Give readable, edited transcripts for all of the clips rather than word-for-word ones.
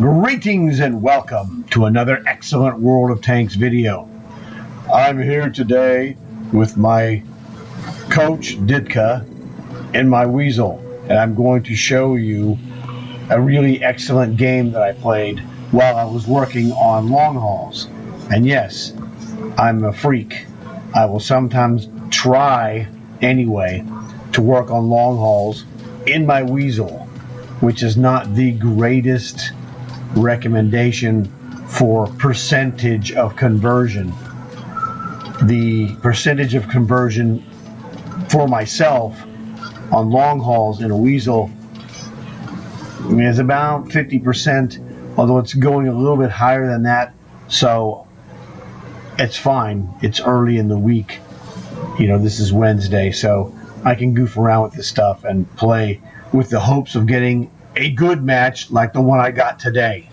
Greetings and welcome to another excellent World of Tanks video. I'm here today with my coach Ditka and my Weasel, and I'm going to show you a really excellent game that I played while I was working on long hauls. And yes, I'm a freak. I will sometimes try anyway to work on long hauls in my Weasel, which is not the greatest recommendation for percentage of conversion. The percentage of conversion for myself on long hauls in a Weasel is about 50%, although it's going a little bit higher than that, so it's fine. It's early in the week. You know, this is Wednesday, so I can goof around with this stuff and play with the hopes of getting a good match like the one I got today.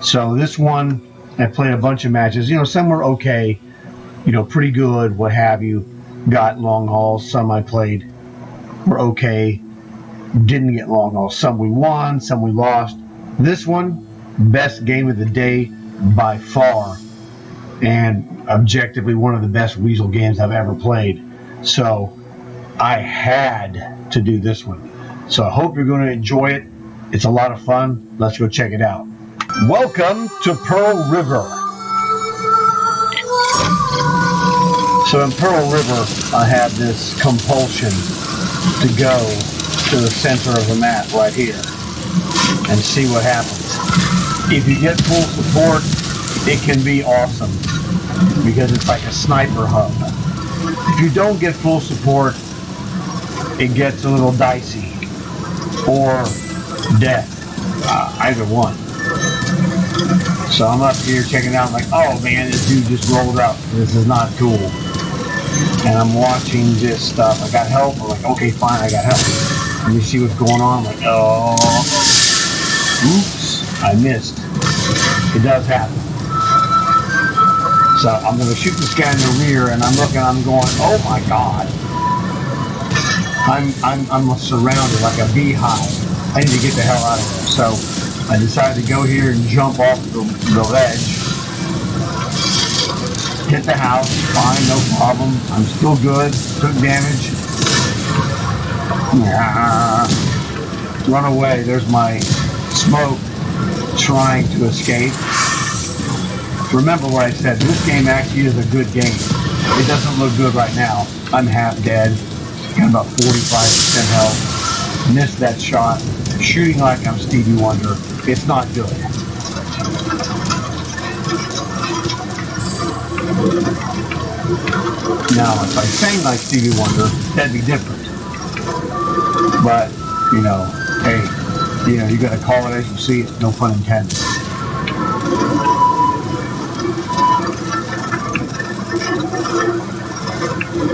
So this one, I played a bunch of matches. You know, some were okay, you know, pretty good, what have you. Got long hauls. Some I played were okay, didn't get long hauls. Some we won, some we lost. This one, best game of the day by far, and objectively one of the best Weasel games I've ever played. So I had to do this one. So I hope you're going to enjoy it. It's a lot of fun. Let's go check it out. Welcome to Pearl River. So in Pearl River, I have this compulsion to go to the center of the map right here and see what happens. If you get full support, it can be awesome because it's like a sniper hub. If you don't get full support, it gets a little dicey, or death, either one. So I'm up here checking out, like, oh man, this dude just rolled up. This is not cool. And I'm watching this stuff. I got help. I'm like, okay, fine, I got help. And you see what's going on. I'm like, oh, oops, I missed. It does happen. So I'm going to shoot this guy in the rear, and I'm looking, I'm going, oh my god. I'm surrounded like a beehive. I need to get the hell out of here. So I decided to go here and jump off the ledge. Hit the house, fine, no problem. I'm still good. Took damage. Run away. There's my smoke trying to escape. Remember what I said. This game actually is a good game. It doesn't look good right now. I'm half dead. Got about 45% health. Missed that shot. Shooting like I'm Stevie Wonder. It's not good. Now, if I sang like Stevie Wonder, that'd be different. But, you know, hey, you know, you gotta call it as you see it. No pun intended.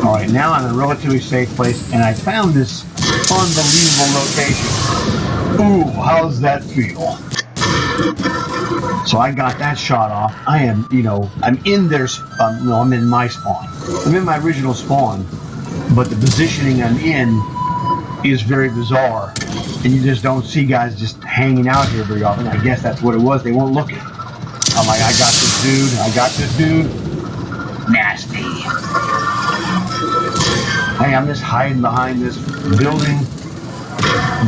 Alright, now I'm in a relatively safe place, and I found this unbelievable location. Ooh, how's that feel? So I got that shot off. I am, you know, I'm in their, no, I'm in my spawn. I'm in my original spawn, but the positioning I'm in is very bizarre, and you just don't see guys just hanging out here very often. I guess that's what it was. They weren't looking. I'm like, I got this dude. Nasty. Hey, I'm just hiding behind this building,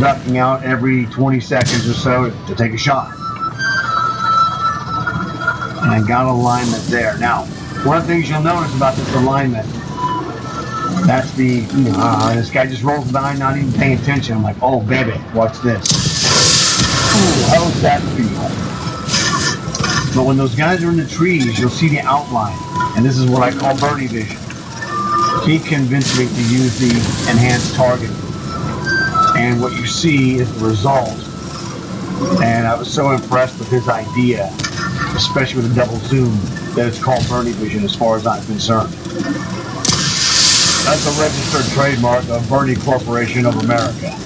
ducking out every 20 seconds or so to take a shot. And I got alignment there. Now, one of the things you'll notice about this alignment, that's the, you know, this guy just rolls by, not even paying attention. I'm like, oh baby, watch this. Ooh, how's that feel? But when those guys are in the trees, you'll see the outline. And this is what I call birdie vision. He convinced me to use the enhanced targeting. And what you see is the result. And I was so impressed with his idea, especially with the double zoom, that it's called birdie vision as far as I'm concerned. That's a registered trademark of Bernie Corporation of America.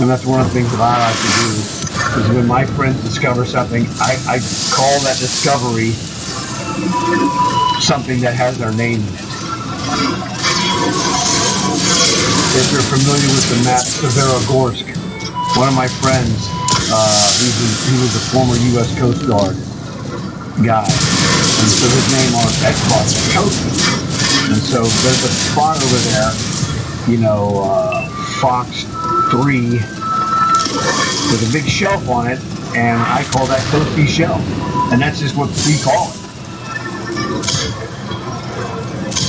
And that's one of the things that I like to do. Is when my friends discover something, I call that discovery something that has their name in it. if you're familiar with the map Severogorsk, one of my friends, he was a former U.S. Coast Guard guy, and so his name on Xbox is Coast. And so there's a spot over there, Fox 3, with a big shelf on it, and I call that Toasty Shelf, and that's just what we call it.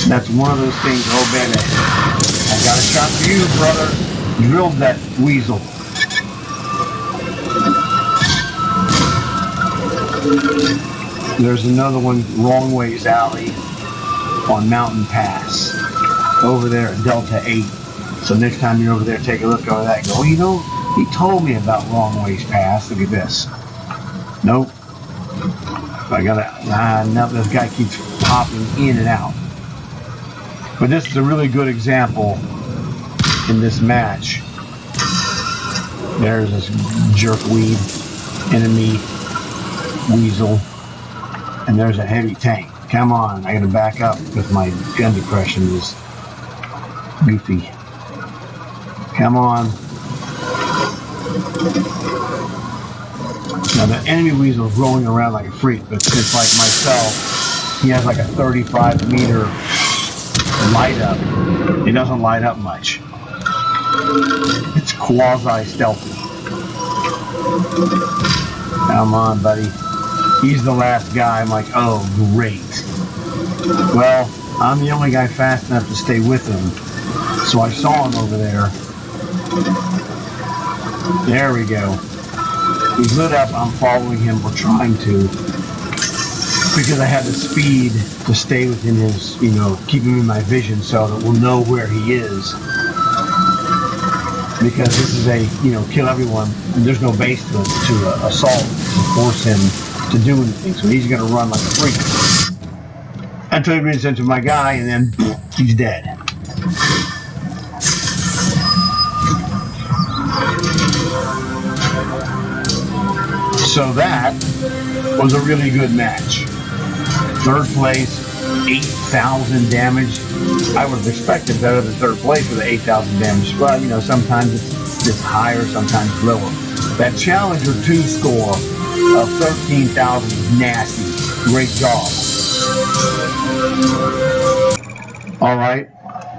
That's one of those things. Oh, man, I got a shot for you, brother. Drilled that weasel. There's another one, Wrong Ways Alley on Mountain Pass over there at Delta 8. So next time you're over there, take a look over that and go, he told me about Wrong Ways Pass. Look at this. Nope. Now this guy keeps popping in and out. But this is a really good example in this match. There's this jerkweed, enemy weasel, and there's a heavy tank. Come on, I gotta back up because my gun depression is goofy. Come on. Now the enemy weasel is rolling around like a freak, but just like myself, he has like a 35-meter light up. It doesn't light up much. It's quasi-stealthy. Come on, buddy. He's the last guy. I'm like, oh, great. Well, I'm the only guy fast enough to stay with him. So I saw him over there. There we go. He's lit up. I'm following him. We're trying to. Because I have the speed to stay within his, keep him in my vision so that we'll know where he is. Because this is a, kill everyone, and there's no base to assault, to force him to do anything. So he's going to run like a freak. Until he runs into my guy, and then he's dead. So that was a really good match. Third place, 8,000 damage. I would have expected better than third place with the 8,000 damage. Well, sometimes it's higher, sometimes lower. That Challenger 2 score of 13,000 is nasty. Great job. All right,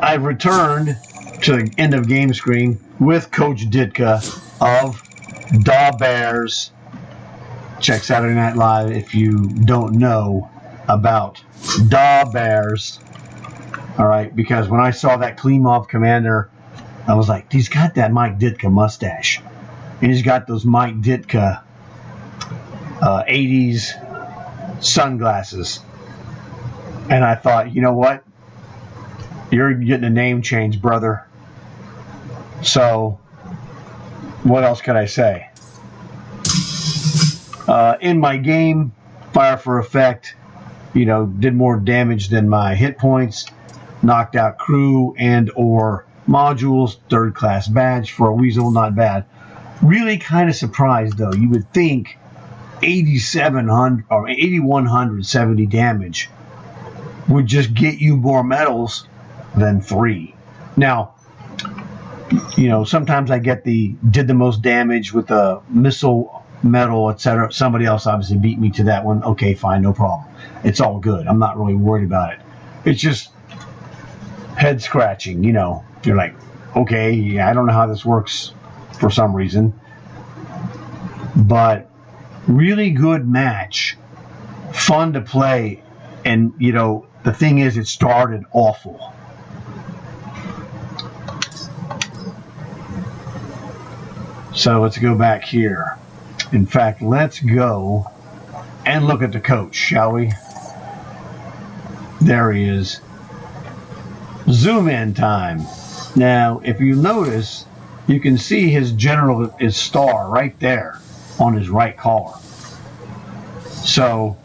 I've returned to the end of game screen with Coach Ditka of Da Bears. Check Saturday Night Live if you don't know about Da Bears. All right, because when I saw that Klimov commander, I was like, he's got that Mike Ditka mustache. And he's got those Mike Ditka 80s sunglasses. And I thought, you know what? You're getting a name change, brother. So, what else could I say? In my game, Fire for Effect, did more damage than my hit points, knocked out crew and or modules, third class badge for a weasel, not bad. Really kind of surprised though. You would think 8,700 or 8,170 damage would just get you more medals than 3. Now, sometimes I get did the most damage with a missile medal, etc. Somebody else obviously beat me to that one. Okay, fine, no problem. It's all good. I'm not really worried about it. It's just head scratching, You're like, okay, yeah, I don't know how this works for some reason. But really good match. Fun to play. And, the thing is, it started awful. So let's go back here. In fact, let's go and look at the coach, shall we? There he is. Zoom in time. Now, if you notice, you can see his general, his star right there on his right collar. So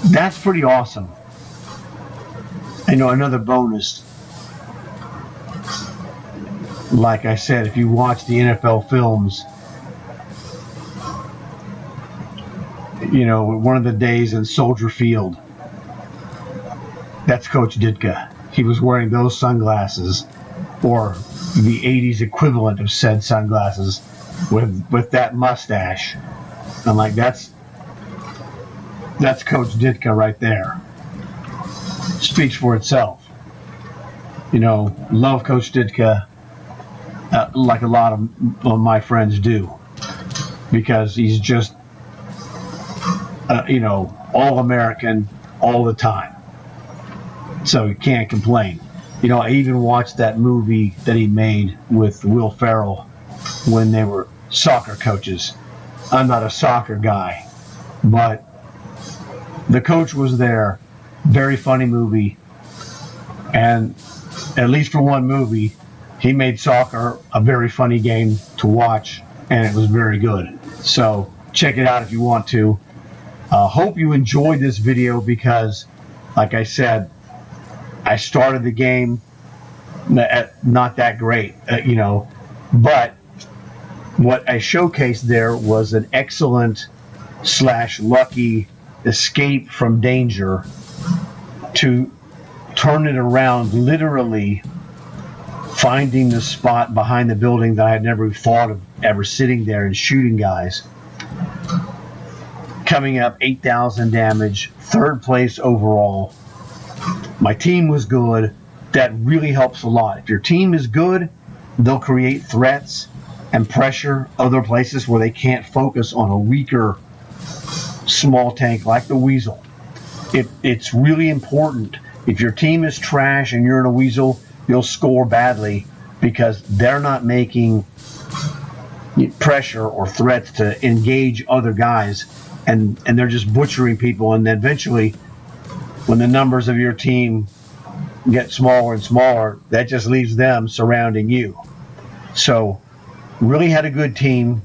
that's pretty awesome. Another bonus. Like I said, if you watch the NFL films, one of the days in Soldier Field, that's Coach Ditka. He was wearing those sunglasses, or the 80s equivalent of said sunglasses with that mustache. I'm like, that's Coach Ditka right there. Speaks for itself. Love Coach Ditka like a lot of my friends do, because he's just all American all the time. So you can't complain. I even watched that movie that he made with Will Ferrell when they were soccer coaches. I'm not a soccer guy, but the coach was there. Very funny movie. And at least for one movie, he made soccer a very funny game to watch, and it was very good. So check it out if you want to. Hope you enjoyed this video, because, like I said, I started the game not that great, but what I showcased there was an excellent / lucky escape from danger to turn it around, literally finding the spot behind the building that I had never thought of ever sitting there and shooting guys. Coming up 8,000 damage, 3rd place overall. My team was good. That really helps a lot. If your team is good, they'll create threats and pressure other places where they can't focus on a weaker small tank like the Weasel. It's really important. If your team is trash and you're in a Weasel, you'll score badly, because they're not making pressure or threats to engage other guys, and they're just butchering people. And then eventually, when the numbers of your team get smaller and smaller, that just leaves them surrounding you. So really had a good team,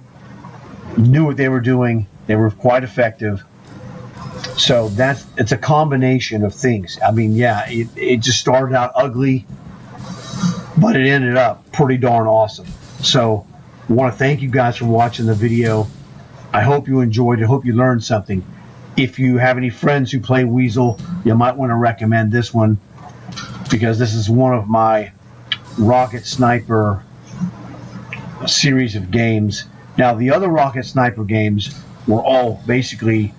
knew what they were doing. They were quite effective. So it's a combination of things. I mean, yeah, it just started out ugly, but it ended up pretty darn awesome. So I want to thank you guys for watching the video. I hope you enjoyed it. I hope you learned something. If you have any friends who play Weasel, you might want to recommend this one, because this is one of my Rocket Sniper series of games. Now, the other Rocket Sniper games were all basically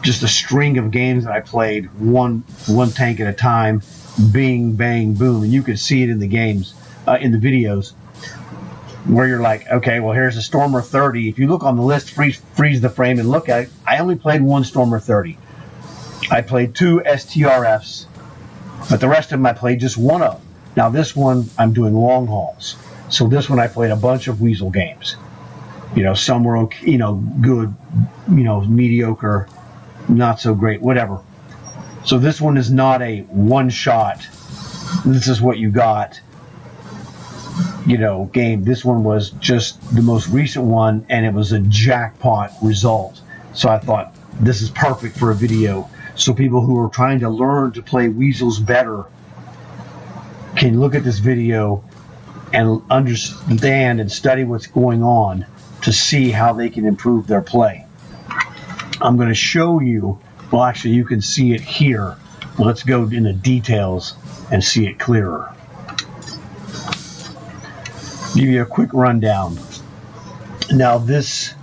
just a string of games that I played, one tank at a time, bing, bang, boom, and you could see it in the games, in the videos, where you're like, okay, well, here's a Stormer 30. If you look on the list, freeze the frame and look at it, I only played one Stormer 30. I played 2 STRFs, but the rest of them I played just one of. Now this one, I'm doing long hauls. So this one I played a bunch of Weasel games. Some were okay, good, mediocre, not so great, whatever. So this one is not a one-shot, this is what you got, game. This one was just the most recent one, and it was a jackpot result. So I thought, this is perfect for a video, so people who are trying to learn to play Weasels better can look at this video and understand and study what's going on to see how they can improve their play. I'm going to show you, well, actually you can see it here. Let's go into details and see it clearer. Give you a quick rundown. Now this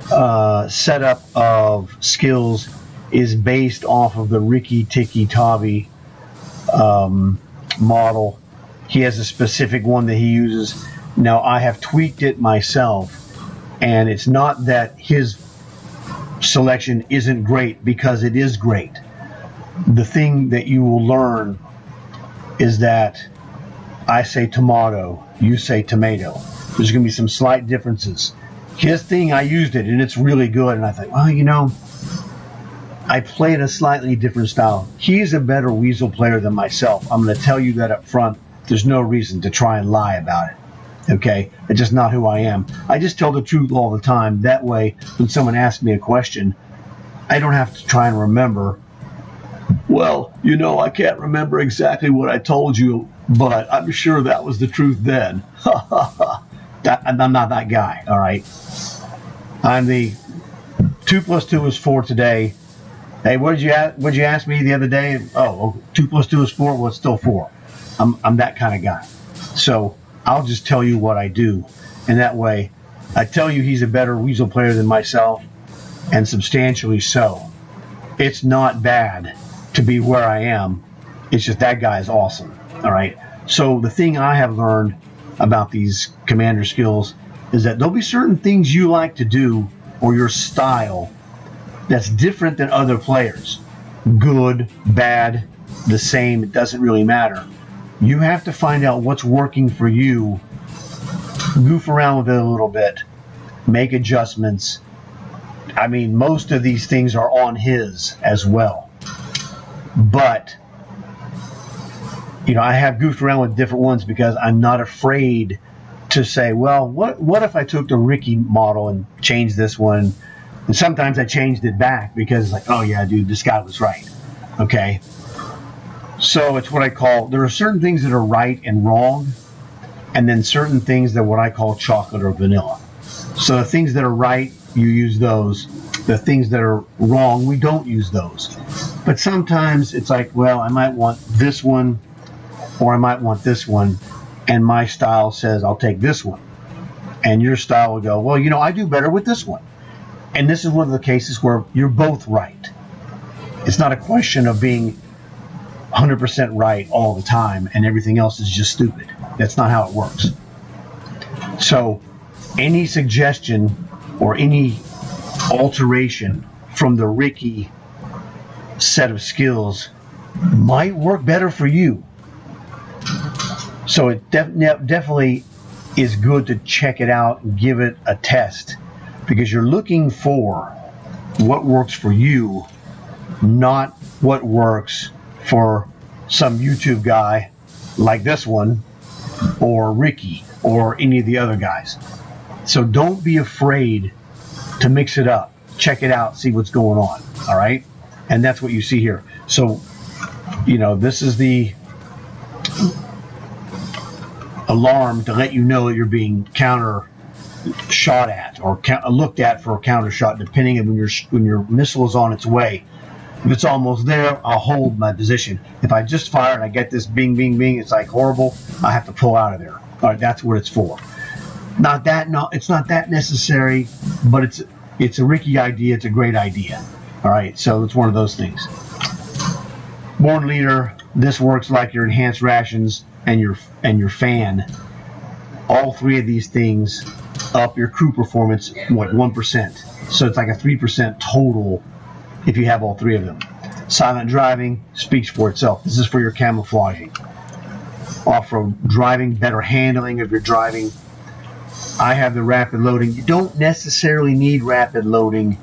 setup of skills is based off of the Ricky Tikki Tavi model. He has a specific one that he uses. Now I have tweaked it myself, and it's not that his selection isn't great, because it is great. The thing that you will learn is that I say tomato, you say tomato. There's going to be some slight differences. His thing, I used it and it's really good, and I thought, well, I played a slightly different style. He's a better Weasel player than myself. I'm going to tell you that up front. There's no reason to try and lie about it. Okay? It's just not who I am. I just tell the truth all the time. That way, when someone asks me a question, I don't have to try and remember, well, I can't remember exactly what I told you, but I'm sure that was the truth then. I'm not that guy, all right? I'm the 2 + 2 is 4 today. Hey, what'd you ask me the other day? Oh, 2 + 2 is 4. Well, it's still 4. I'm that kind of guy. So I'll just tell you what I do. And that way, I tell you he's a better Weasel player than myself, and substantially so. It's not bad to be where I am. It's just that guy is awesome. All right. So the thing I have learned about these commander skills is that there'll be certain things you like to do or your style that's different than other players. Good, bad, the same, it doesn't really matter. You have to find out what's working for you, goof around with it a little bit, make adjustments. I mean, most of these things are on his as well. But, I have goofed around with different ones because I'm not afraid to say, well, what if I took the Ricky model and changed this one? And sometimes I changed it back because it's like, oh yeah, dude, this guy was right. Okay. So it's what I call, there are certain things that are right and wrong, and then certain things that are what I call chocolate or vanilla. So the things that are right, you use those. The things that are wrong, we don't use those. But sometimes it's like, well, I might want this one or I might want this one, and my style says I'll take this one. And your style will go, well, I do better with this one. And this is one of the cases where you're both right. It's not a question of being 100% right all the time and everything else is just stupid. That's not how it works. So any suggestion or any alteration from the Ricky set of skills might work better for you. So it definitely is good to check it out and give it a test, because you're looking for what works for you, not what works for some YouTube guy like this one or Ricky or any of the other guys. So don't be afraid to mix it up. Check it out, see what's going on. All right? And that's what you see here. So, this is the alarm to let you know that you're being counter shot at or looked at for a counter shot, depending on when your missile is on its way. If it's almost there, I'll hold my position. If I just fire and I get this bing, bing, bing, it's like horrible, I have to pull out of there. All right, that's what it's for. It's not that necessary, but it's a Ricky idea. It's a great idea. All right, so it's one of those things. Born leader, this works like your enhanced rations and your fan. All three of these things up your crew performance 1%. So it's like a 3% total if you have all three of them. Silent driving speaks for itself. This is for your camouflaging. Off-road driving, better handling of your driving. I have the rapid loading. You don't necessarily need rapid loading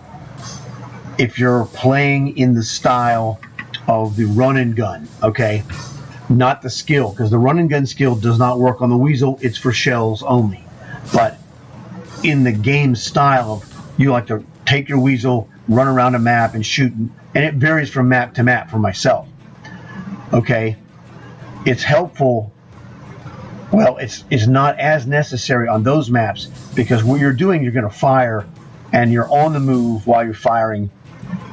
if you're playing in the style of the run and gun, okay? Not the skill, because the run and gun skill does not work on the Weasel. It's for shells only. But in the game style of, you like to take your Weasel, run around a map and shoot, and it varies from map to map for myself. Okay, it's helpful. Well, it's not as necessary on those maps, because what you're doing, you're going to fire and you're on the move while you're firing,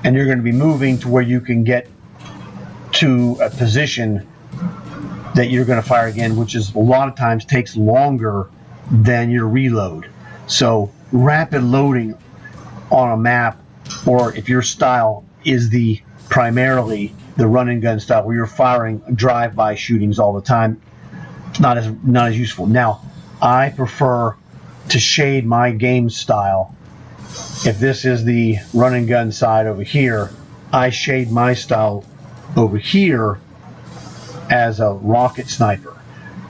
and you're going to be moving to where you can get to a position that you're going to fire again, which is a lot of times takes longer than your reload. So rapid loading on a map, or if your style is primarily the run and gun style where you're firing drive-by shootings all the time, it's not as useful. Now, I prefer to shade my game style. If this is the run and gun side over here, I shade my style over here as a rocket sniper.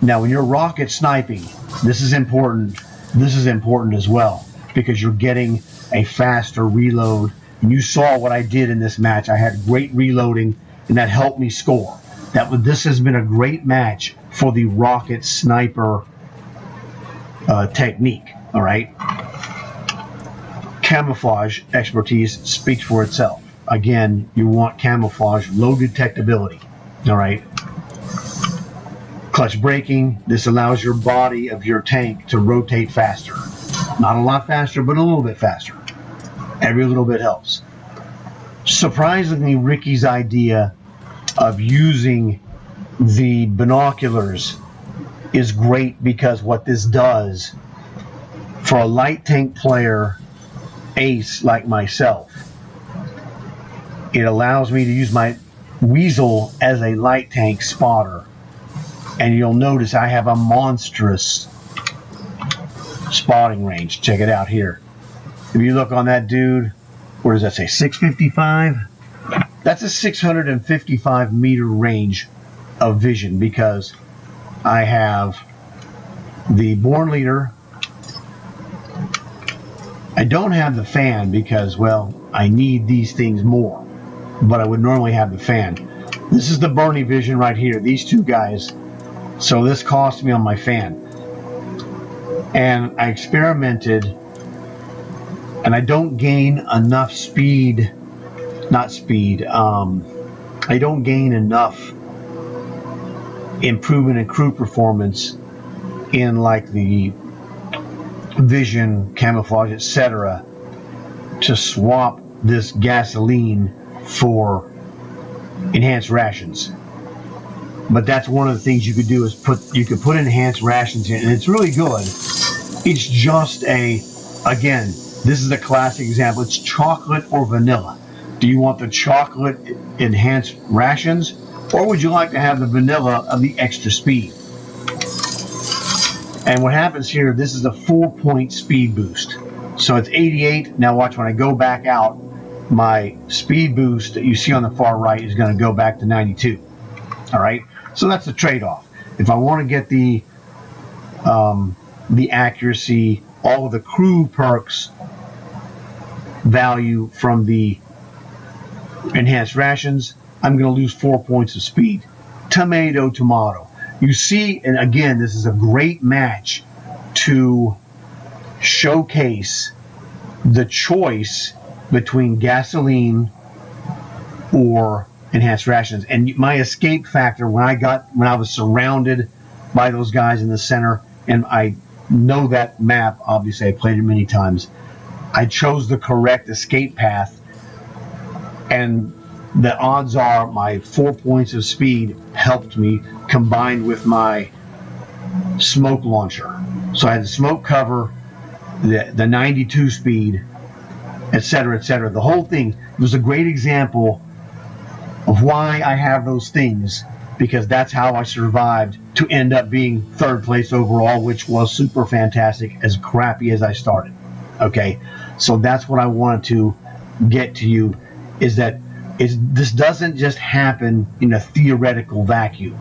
Now, when you're rocket sniping, this is important. This is important as well, because you're getting a faster reload. And you saw what I did in this match. I had great reloading, and that helped me score. This has been a great match for the rocket sniper technique. All right. Camouflage expertise speaks for itself. Again, you want camouflage, low detectability. All right. Clutch braking. This allows your body of your tank to rotate faster. Not a lot faster, but a little bit faster. Every little bit helps. Surprisingly, Ricky's idea of using the binoculars is great because what this does for a light tank player ace like myself, it allows me to use my WIESEL as a light tank spotter. And you'll notice I have a monstrous spotting range. Check it out here. If you look on that dude, where does that say, 655? That's a 655 meter range of vision because I have the Born Leader. I don't have the fan because, well, I need these things more, but I would normally have the fan. This is the Bernie Vision right here, these two guys. So this cost me on my fan. And I experimented, and I don't gain enough speed, I don't gain enough improvement in crew performance in like the vision, camouflage, etc. to swap this gasoline for enhanced rations. But that's one of the things you could do is you could put enhanced rations in, and it's really good. It's just again, this is a classic example. It's chocolate or vanilla. Do you want the chocolate enhanced rations, or would you like to have the vanilla of the extra speed? And what happens here, this is a 4-point speed boost. So it's 88. Now watch, when I go back out, my speed boost that you see on the far right is going to go back to 92. All right. So that's the trade-off. If I want to get the accuracy, all of the crew perks value from the enhanced rations, I'm going to lose 4 points of speed. Tomato, tomato. You see, and again, this is a great match to showcase the choice between gasoline or enhanced rations. And my escape factor when I was surrounded by those guys in the center, and I know that map, obviously I played it many times, I chose the correct escape path, and the odds are my 4 points of speed helped me, combined with my smoke launcher. So I had the smoke cover, the 92 speed, etc., etc. The whole thing was a great example of why I have those things, because that's how I survived to end up being third place overall, which was super fantastic, as crappy as I started. Okay, so that's what I wanted to get to you, is that this doesn't just happen in a theoretical vacuum.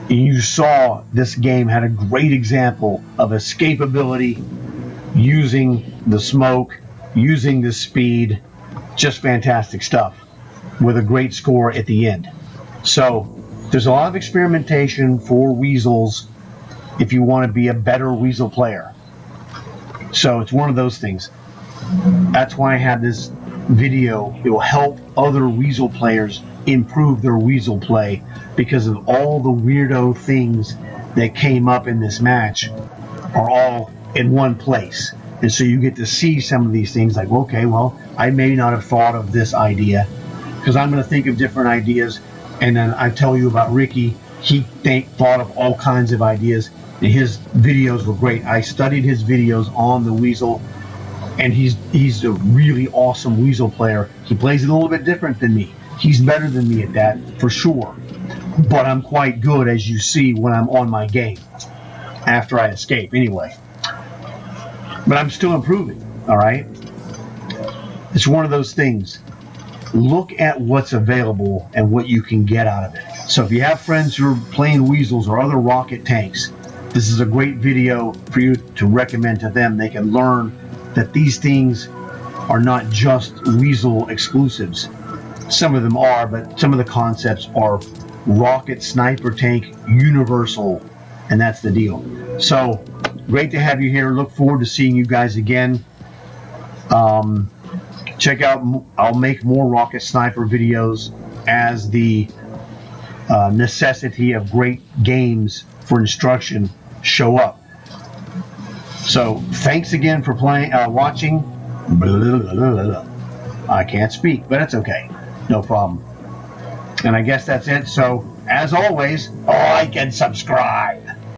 You saw this game had a great example of escapability, using the smoke, using the speed, just fantastic stuff, with a great score at the end. So there's a lot of experimentation for WIESELs if you want to be a better WIESEL player. So it's one of those things. That's why I have this video. It will help other WIESEL players improve their WIESEL play, because of all the weirdo things that came up in this match are all in one place. And so you get to see some of these things like, okay, well, I may not have thought of this idea, because I'm going to think of different ideas, and then I tell you about Ricky. He thought of all kinds of ideas, and his videos were great. I studied his videos on the WIESEL, and he's a really awesome WIESEL player. He plays it a little bit different than me. He's better than me at that, for sure. But I'm quite good, as you see, when I'm on my game, after I escape, anyway. But I'm still improving, all right? It's one of those things. Look at what's available and what you can get out of it. So if you have friends who are playing WIESELs or other rocket tanks, this is a great video for you to recommend to them. They can learn that these things are not just WIESEL exclusives. Some of them are, but some of the concepts are rocket sniper tank universal, and that's the deal. So great to have you here. Look forward to seeing you guys again. Check out, I'll make more rocket sniper videos as the necessity of great games for instruction show up. So thanks again for watching. I can't speak, but it's okay. No problem. And I guess that's it. So As always, like and subscribe.